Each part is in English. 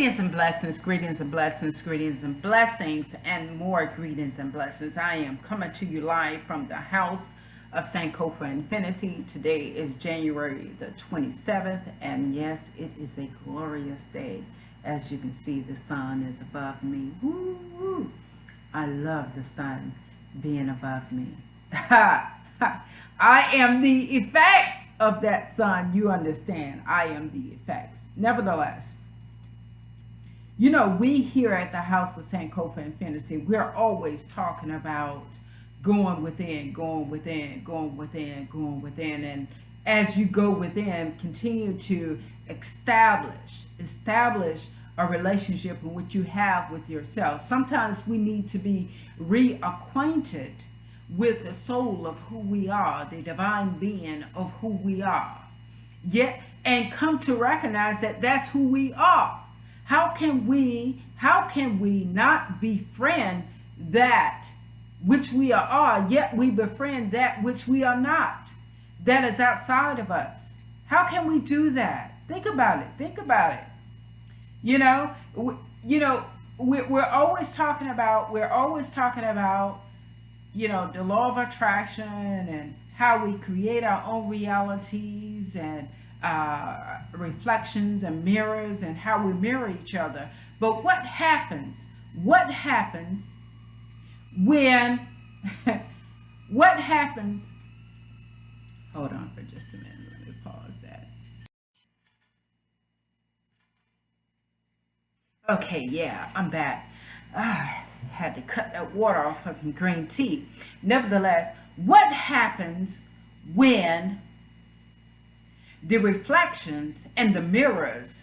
Greetings and blessings, greetings and blessings, greetings and blessings, and more greetings and blessings. I am coming to you live from the house of Sankofa Infinity. Today is January the 27th, and yes, it is a glorious day. As you can see, the sun is above me. Woo, woo. I love the sun being above me. I am the effects of that sun. You understand? I am the effects. Nevertheless, you know, we here at the House of Sankofa Infinity, we're always talking about going within, going within, going within, going within. And as you go within, continue to establish a relationship in which you have with yourself. Sometimes we need to be reacquainted with the soul of who we are, the divine being of who we are. Yet, and come to recognize that that's who we are. How can we not befriend that which we are, yet we befriend that which we are not, that is outside of us? How can we do that? Think about it. Think about it. We're always talking about, the law of attraction and how we create our own realities and reflections and mirrors and how we mirror each other. But what happens? What happens when, what happens? Hold on for just a minute. Let me pause that. Okay, yeah, I'm back. Had to cut that water off for some green tea. Nevertheless, what happens when the reflections and the mirrors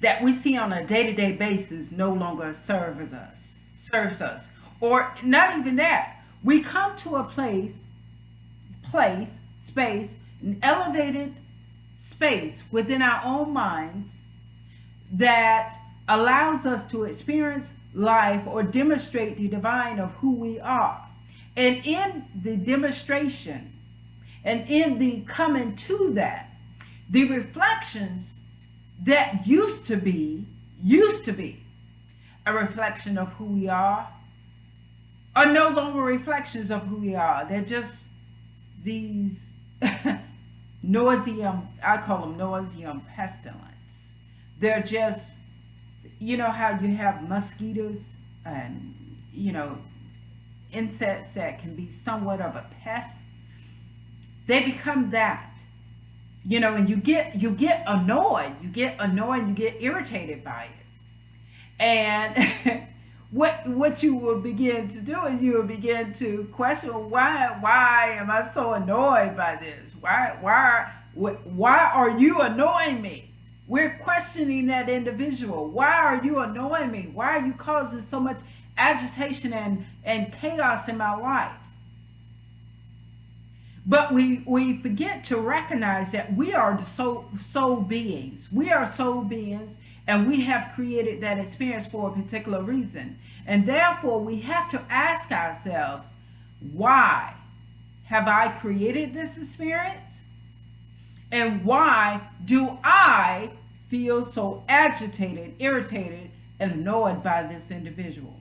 that we see on a day-to-day basis no longer serves us? Or not even that. We come to a space, an elevated space within our own minds that allows us to experience life or demonstrate the divine of who we are. And in the demonstration and in the coming to that, the reflections that used to be a reflection of who we are no longer reflections of who we are. They're just these nauseum, I call them nauseum pestilence. They're just, you know how you have mosquitoes and, insects that can be somewhat of a pest? They become that, and you get annoyed, you get irritated by it. And what you will begin to do is you will begin to question, why am I so annoyed by this? Why are you annoying me? We're questioning that individual. Why are you annoying me? Why are you causing so much agitation and chaos in my life? But we forget to recognize that we are the soul beings. We are soul beings, and we have created that experience for a particular reason. And therefore, we have to ask ourselves, why have I created this experience? And why do I feel so agitated, irritated, and annoyed by this individual?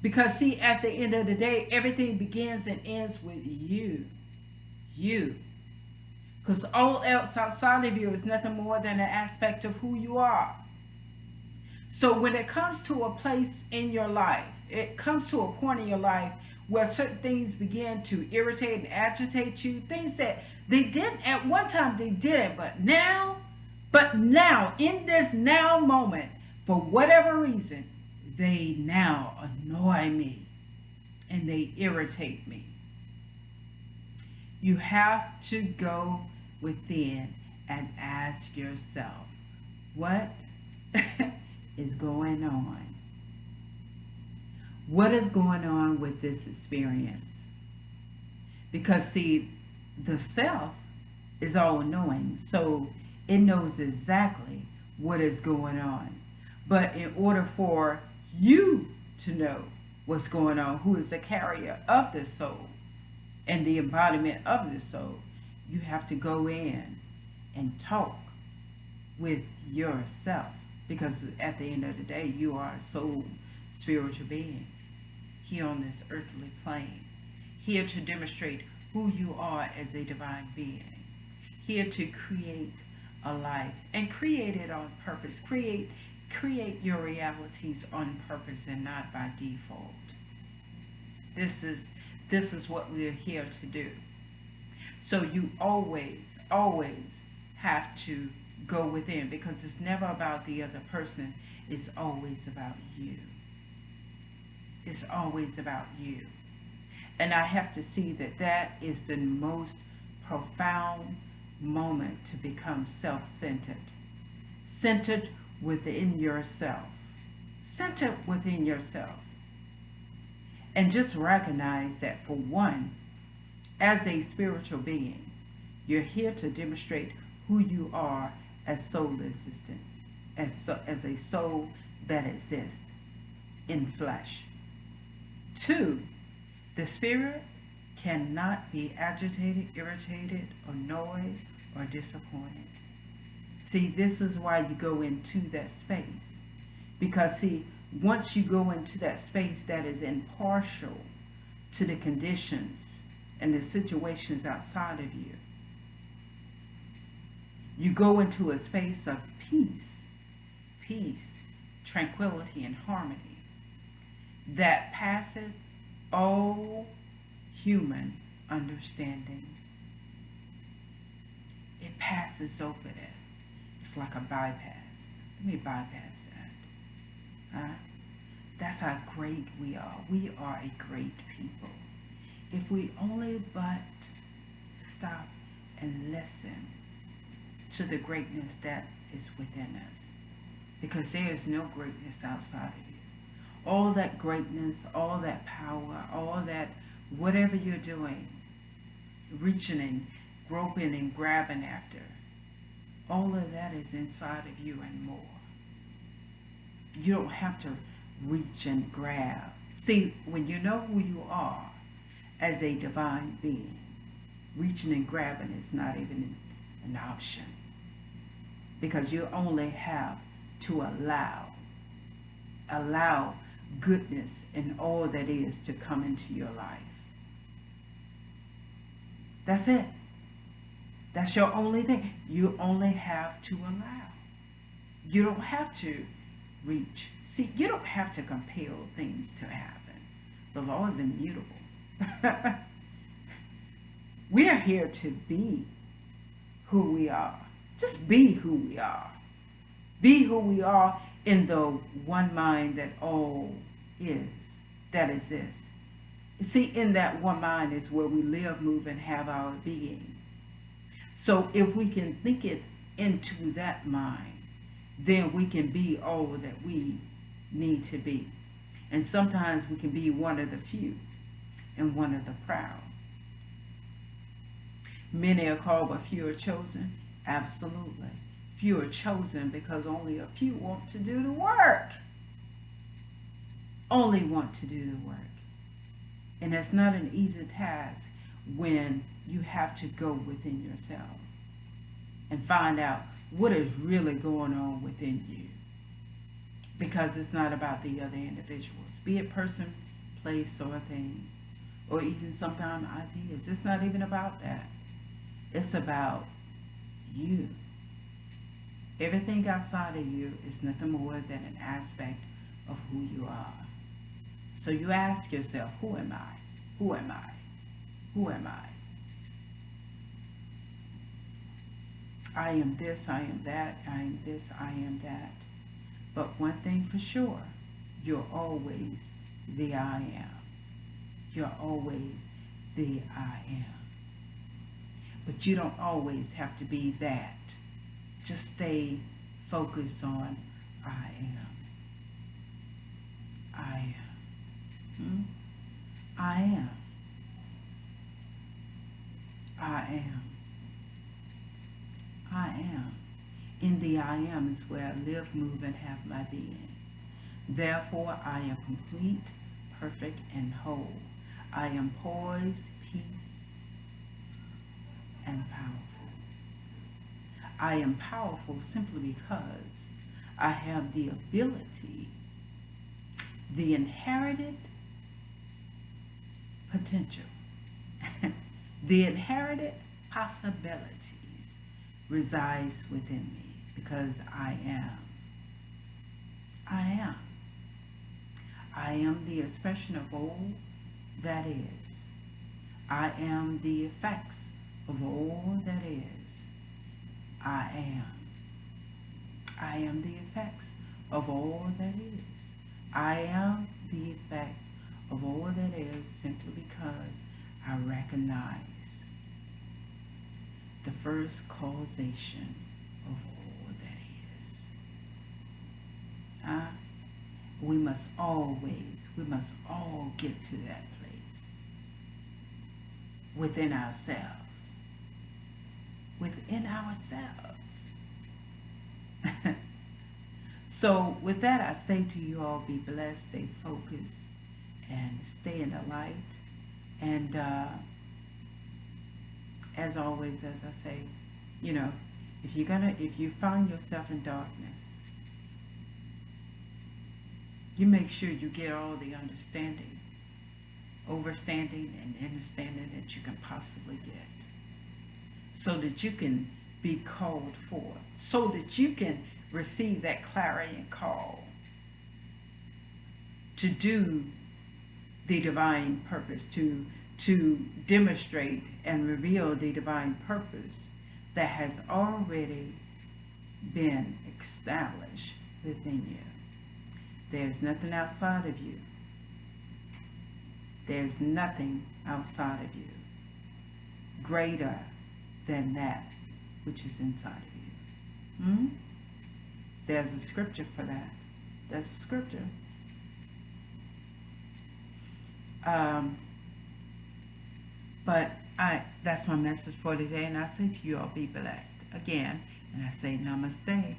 Because see, at the end of the day, everything begins and ends with you. Because all else outside of you is nothing more than an aspect of who you are. So when it comes to a place in your life, it comes to a point in your life where certain things begin to irritate and agitate you, things that they didn't at one time, they didn't, but now, in this now moment, for whatever reason, they now annoy me and they irritate me. You have to go within and ask yourself, what is going on? What is going on with this experience? Because see, the self is all knowing, so it knows exactly what is going on. But in order for you to know what's going on, who is the carrier of the soul and the embodiment of the soul, you have to go in and talk with yourself. Because at the end of the day, you are a soul, spiritual being here on this earthly plane, here to demonstrate who you are as a divine being, here to create a life and create it on purpose. Create your realities on purpose and not by default. This is what we're here to do. So you always have to go within, because it's never about the other person. It's always about you. It's always about you. And I have to see that that is the most profound moment to become self-centered. Centered within yourself. Centered within yourself. And just recognize that, for one, as a spiritual being, you're here to demonstrate who you are as soul existence, as a soul that exists in flesh. Two, the spirit cannot be agitated, irritated, annoyed, or disappointed. See, this is why you go into that space. Because, see, once you go into that space that is impartial to the conditions and the situations outside of you, you go into a space of peace, tranquility, and harmony that passes all human understanding. It passes over that. It's like a bypass. Let me bypass that. That's how great we are. We are a great people. If we only but stop and listen to the greatness that is within us. Because there is no greatness outside of you. All that greatness, all that power, all that, whatever you're doing, reaching and groping and grabbing after, all of that is inside of you and more. You don't have to reach and grab. See, when you know who you are as a divine being, reaching and grabbing is not even an option. Because you only have to allow goodness and all that is to come into your life. That's it. That's your only thing. You only have to allow. You don't have to reach. See, you don't have to compel things to happen. The law is immutable. We are here to be who we are. Just be who we are. Be who we are in the one mind that all is, that exists. You see, in that one mind is where we live, move, and have our being. So if we can think it into that mind, then we can be all that we need to be. And sometimes we can be one of the few and one of the proud. Many are called, but few are chosen. Absolutely. Few are chosen because only a few want to do the work. Only want to do the work. And it's not an easy task when you have to go within yourself and find out what is really going on within you. Because it's not about the other individuals, be it person, place, or thing, or even sometimes ideas. It's not even about that. It's about you. Everything outside of you is nothing more than an aspect of who you are. So you ask yourself, who am I? Who am I? Who am I? I am this, I am that, I am this, I am that. But one thing for sure, you're always the I am. You're always the I am. But you don't always have to be that. Just stay focused on I am. I am. I am. I am. I am. In the I am is where I live, move, and have my being. Therefore, I am complete, perfect, and whole. I am poised, peace, and powerful. I am powerful simply because I have the ability, the inherited potential, the inherited possibilities resides within me because I am. I am. I am the expression of all that is. I am the effects of all that is. I am. I am the effects of all that is. I am the effect of all that is simply because I recognize the first causation of all that is. We must all get to that place within ourselves. Within ourselves. So with that, I say to you all, be blessed, stay focused, and stay in the light. And as always, as I say, you know, if you find yourself in darkness, you make sure you get all the understanding, overstanding, and understanding that you can possibly get, so that you can be called forth, so that you can receive that clarion call to do the divine purpose, to demonstrate and reveal the divine purpose that has already been established within you. There's nothing outside of you. There's nothing outside of you greater than that which is inside of you. There's a scripture for that. That's a scripture. But that's my message for today, and I say to you all, be blessed again, and I say namaste,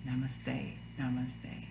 namaste, namaste.